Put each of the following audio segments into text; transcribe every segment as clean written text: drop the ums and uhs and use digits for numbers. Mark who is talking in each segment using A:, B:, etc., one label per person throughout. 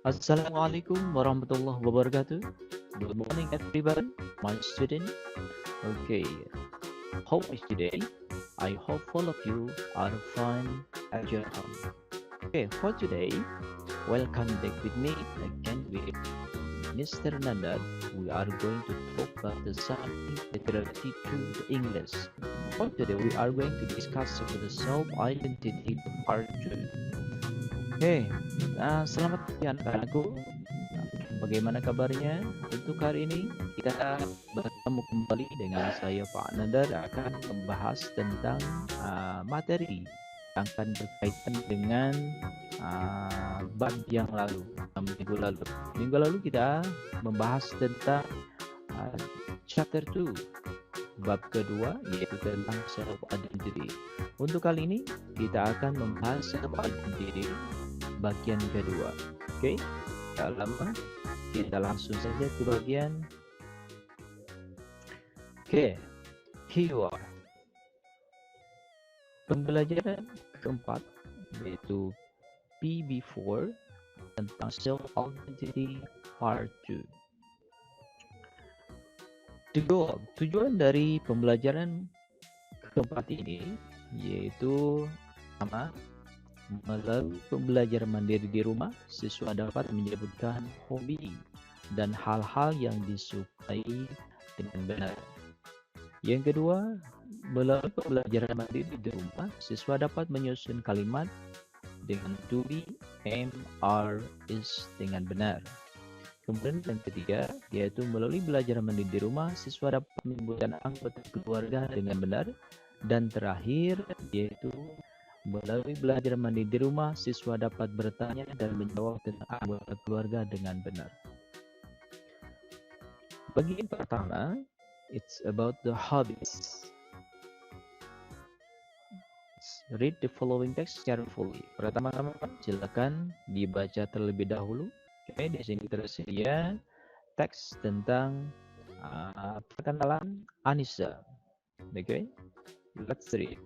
A: Assalamualaikum warahmatullahi wabarakatuh. Good morning, everyone. My student. Okay, how is today? I hope all of you are fine at your home. Okay, for today, welcome back with me again with Mr. Nandar. We are going to talk about the subject related to the English. For today, we are going to discuss about the self-identity part 2. Oke, selamat pagi anak-anakku. Bagaimana kabarnya? Untuk hari ini kita bertemu kembali dengan saya Pak Nandar akan membahas tentang materi yang akan berkaitan dengan bab yang lalu, minggu lalu. Minggu lalu kita membahas tentang uh, chapter 2, bab kedua yaitu tentang self identity. Untuk kali ini kita akan membahas self identity bagian kedua. Oke, tak lama kita langsung saja ke bagian. Oke, here you are. Pembelajaran keempat yaitu PB4 tentang self identity part 2. Tujuan dari pembelajaran keempat ini yaitu pertama, melalui pembelajaran mandiri di rumah, siswa dapat menyebutkan hobi dan hal-hal yang disukai dengan benar. Yang kedua, melalui pembelajaran mandiri di rumah, siswa dapat menyusun kalimat dengan to be, am, are, is dengan benar. Kemudian yang ketiga, yaitu melalui belajar mandiri di rumah, siswa dapat menyebutkan anggota keluarga dengan benar. Dan terakhir, yaitu melalui belajar mandiri di rumah, siswa dapat bertanya dan menjawab tentang anggota keluarga dengan benar. Bagian pertama, it's about the hobbies. Read the following text carefully. Pertama-tama, silakan dibaca terlebih dahulu. Oke, di sini tersedia teks tentang perkenalan Anissa. Oke, let's read.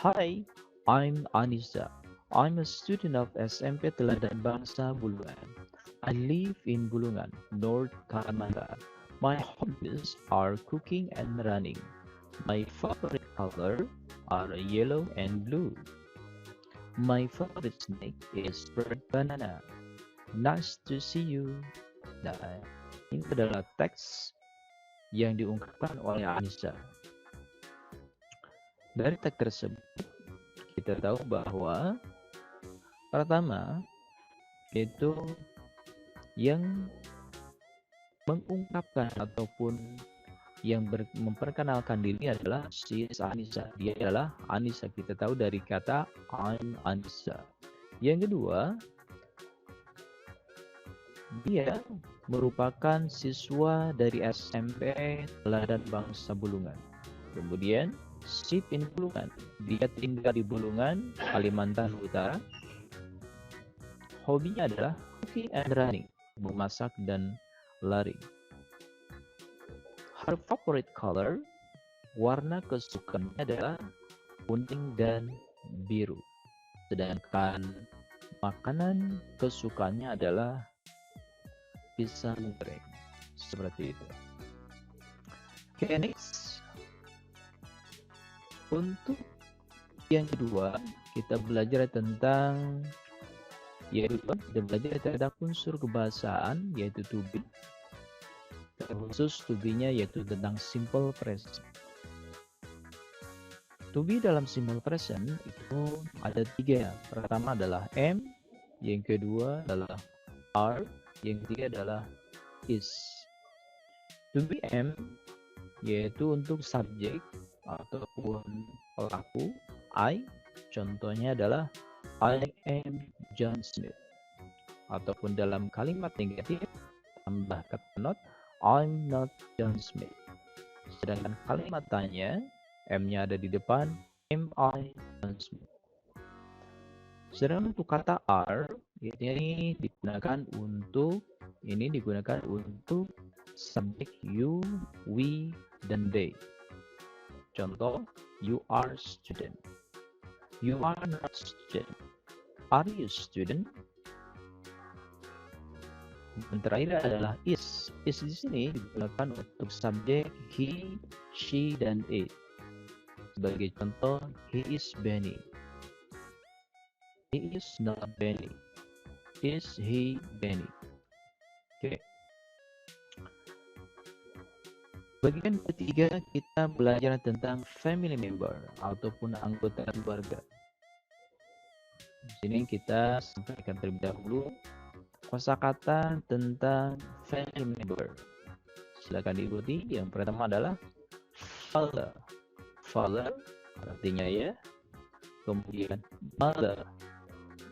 A: Hi, I'm Anissa. I'm a student of SMP Teladan Bangsa Bulungan. I live in Bulungan, North Kalimantan. My hobbies are cooking and running. My favorite color are yellow and blue. My favorite snake is bird banana. Nice to see you. Nah, ini adalah teks yang diungkapkan oleh Anissa. Dari teks tersebut, kita tahu bahwa pertama itu yang mengungkapkan ataupun yang memperkenalkan diri adalah si Anissa. Dia adalah Anissa. Kita tahu dari kata I'm Anissa. Yang kedua, dia merupakan siswa dari SMP Teladan Bangsa Bulungan. Kemudian Sip in Bulungan. Dia tinggal di Bulungan, Kalimantan Utara. Hobinya adalah cooking and running, memasak dan lari. Her favorite color, warna kesukaannya adalah kuning dan biru. Sedangkan makanan kesukaannya adalah pisang goreng. Seperti itu. Oke, next. Untuk yang kedua, kita belajar tentang kita belajar tentang unsur kebahasaan yaitu to be. Khusus to be-nya yaitu tentang simple present. To be dalam simple present itu ada 3. Pertama adalah am, yang kedua adalah are, yang ketiga adalah is. To be am yaitu untuk subjek ataupun pelaku I, contohnya adalah I am John Smith. Ataupun dalam kalimat negatif tambah kata not, I'm not John Smith. Sedangkan kalimat tanya, M-nya ada di depan, am I John Smith. Sedangkan untuk kata are, ini digunakan untuk subjek you, we, dan they. Contoh, you are student. You are not student. Are you student? Dan terakhir adalah is. Is di sini digunakan untuk subjek he, she, dan it. Sebagai contoh, he is Benny. He is not Benny. Is he Benny? Oke. Bagian ketiga kita belajar tentang family member ataupun anggota keluarga. Di sini kita sampaikan terlebih dahulu kosakata tentang family member. Silakan diikuti. Yang pertama adalah father. Father artinya ayah. Kemudian mother,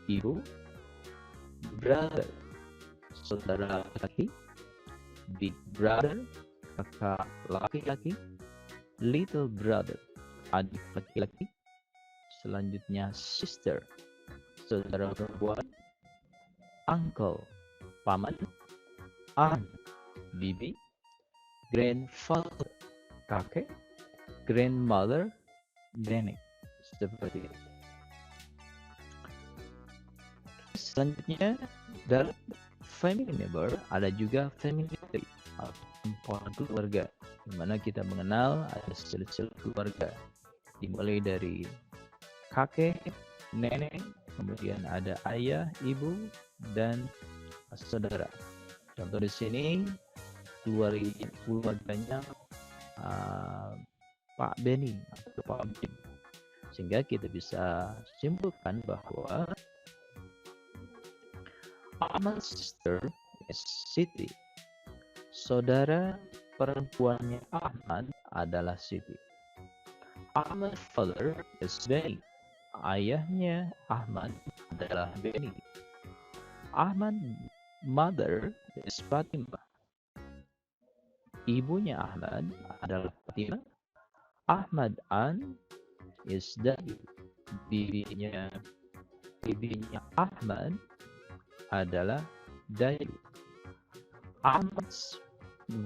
A: ibu. Brother, saudara laki. Big brother, kakak laki-laki. Little brother, adik laki-laki. Selanjutnya sister, saudara perempuan. Uncle, paman. Aunt, bibi. Grandfather, kakek. Grandmother, nenek. Seperti itu. Selanjutnya, dalam family member ada juga family tree atau pohon keluarga, di mana kita mengenal ada silsilah keluarga, dimulai dari kakek, nenek, kemudian ada ayah, ibu, dan saudara. Contoh di sini keluarganya Pak Benny atau Pak Bim. Sehingga kita bisa simpulkan bahwa Ahmad's sister is Siti. Saudara perempuannya Ahmad adalah Siti. Ahmad's father is Benny. Ayahnya Ahmad adalah Benny. Ahmad's mother is Fatima. Ibunya Ahmad adalah Fatima. Ahmad aunt is Dayu. Bibinya Ahmad adalah Dayu. Ahmad's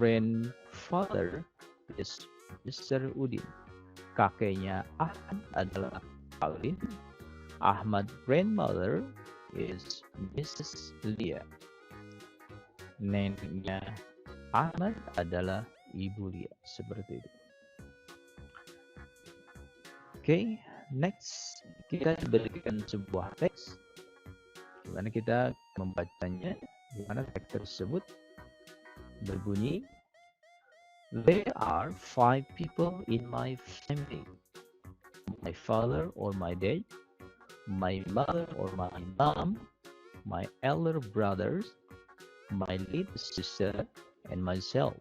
A: grandfather is Mr. Udin. Kakeknya Ahmad adalah Alin. Ahmad's grandmother is Mrs. Lia. Neneknya Ahmad adalah Ibu Lia. Seperti itu. Oke, next kita diberikan sebuah teks di mana kita membacanya, di mana teks tersebut berbunyi, there are 5 people in my family. My father or my dad, my mother or my mom, my elder brothers, my little sister, and myself.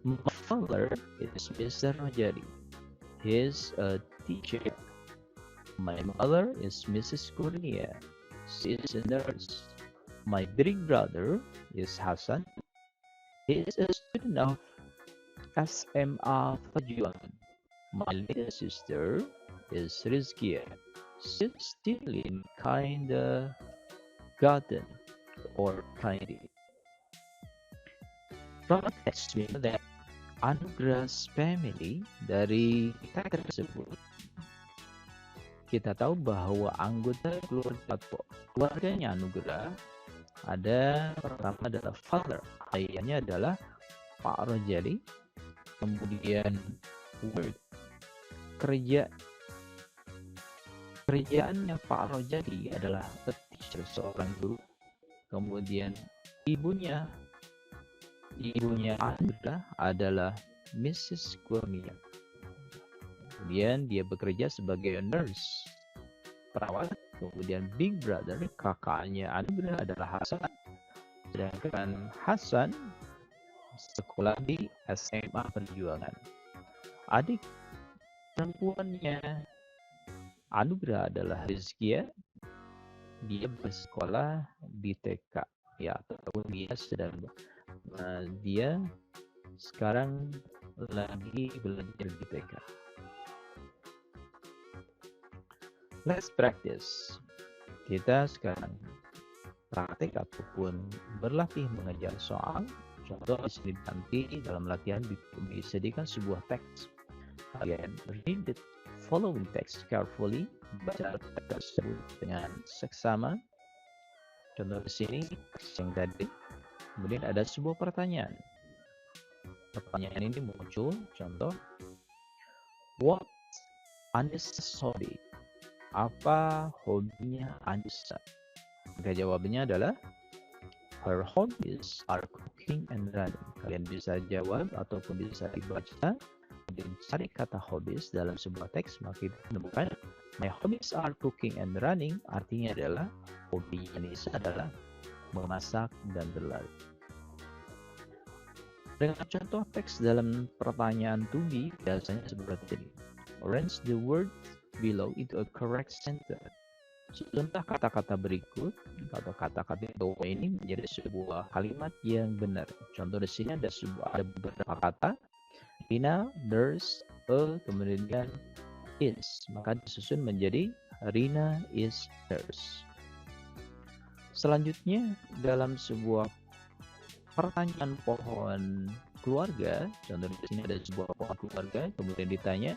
A: My father is Mr. Rajadi. He is a teacher. My mother is Mrs. Kurnia. She is a nurse. My big brother is Hassan. He is a student of SMA Fajuan. My little sister is Rizkia. She's still in kindergarten or kindy. From text we know that Anugrah's family dari teks tersebut kita tahu bahwa anggota keluarganya Anugrah ada pertama adalah father, ayahnya adalah Pak Rojali, kemudian kerjaannya Pak Rojali adalah teacher, seorang guru, kemudian ibunya Anugrah adalah Mrs. Kurnia. Kemudian dia bekerja sebagai nurse, perawat. Kemudian big brother, kakaknya Anugrah adalah Hasan. Sedangkan Hasan sekolah di SMA Perjuangan. Adik perempuannya Anugrah adalah Rizkia. Dia bersekolah di TK, ya, ataupun dia sekarang lagi belajar di TK. Let's practice. Kita sekarang praktik ataupun berlatih mengejar soal. Contoh di sini nanti dalam latihan disediakan sebuah teks. Kalian read the following text carefully. Baca teks tersebut dengan seksama. Contoh di sini teks yang tadi. Kemudian ada sebuah pertanyaan. Pertanyaan ini muncul, contoh, what Anessa's hobby? Apa hobinya Anissa? Maka jawabannya adalah her hobbies are cooking and running. Kalian bisa jawab ataupun bisa dibaca dan cari kata hobbies dalam sebuah teks, maka kita menemukan my hobbies are cooking and running, artinya adalah hobi Anissa adalah memasak dan berlari. Dengan contoh teks dalam pertanyaan to be biasanya seperti ini. Arrange the words below into a correct sentence. Susunlah kata-kata berikut atau kata-kata bawah ini menjadi sebuah kalimat yang benar. Contoh di sini ada beberapa kata. Rina, there's, a, kemudian is. Maka disusun menjadi Rina is nurse. Selanjutnya dalam sebuah pertanyaan pohon keluarga, contoh di sini ada sebuah pohon keluarga, kemudian ditanya,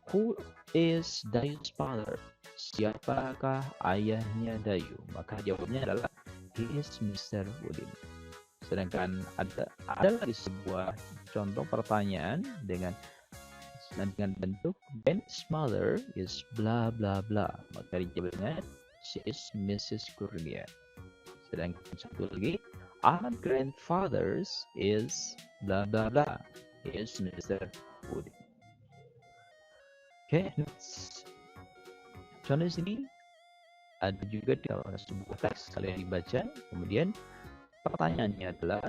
A: who is Dayu's father? Siapakah ayahnya Dayu? Maka jawabnya adalah he is Mr. Udin. Sedangkan ada lagi sebuah contoh pertanyaan dengan bentuk Ben's mother is bla bla bla. Maka dijawabnya she is Mrs. Kurnia. Sedangkan satu lagi, Ahmad grandfather's is bla bla bla. He is Mr. Udin. Oke, contoh di sini ada juga di dalam sebuah teks kalian dibaca. Kemudian pertanyaannya adalah,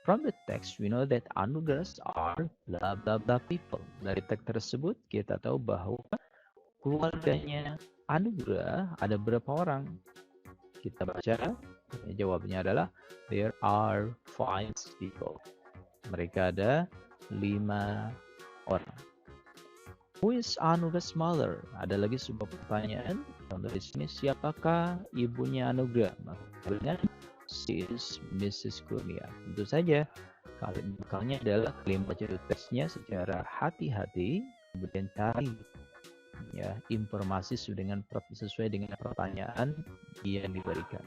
A: from the text we know that Anugrahs are bla bla bla people. Dari teks tersebut kita tahu bahwa keluarganya Anugrah ada berapa orang? Kita baca, jawabnya adalah there are 5 people. Mereka ada 5 orang. Who is Anugrah's mother? Ada lagi sebuah pertanyaan. Contoh di sini, siapakah ibunya Anugrah? Makanya she is Mrs. Kurnia. Tentu saja bekalnya adalah kalian baca teksnya secara hati-hati, kemudian cari ya informasi sesuai dengan pertanyaan yang diberikan.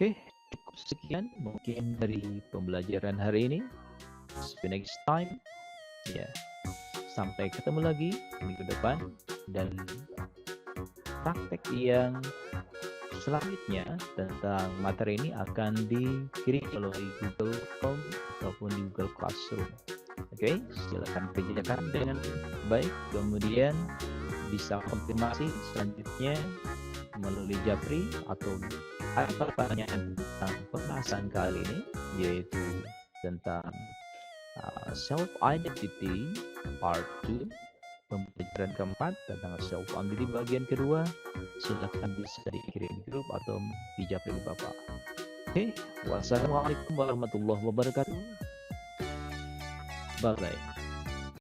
A: Oke, cukup sekian mungkin dari pembelajaran hari ini. See you next time. Ya, sampai ketemu lagi minggu depan dan praktek yang selanjutnya tentang materi ini akan dikirim melalui Google Form ataupun di Google Classroom. Oke, silakan kerjakan dengan baik, kemudian bisa konfirmasi selanjutnya melalui Japri atau ada pertanyaan tentang pembahasan kali ini, yaitu tentang self identity part 2, pembelajaran keempat tentang self identity bagian kedua. Silakan bisa dikirim di grup atau di Japri Bapak. Oke, wassalamualaikum warahmatullahi wabarakatuh. Bye bye.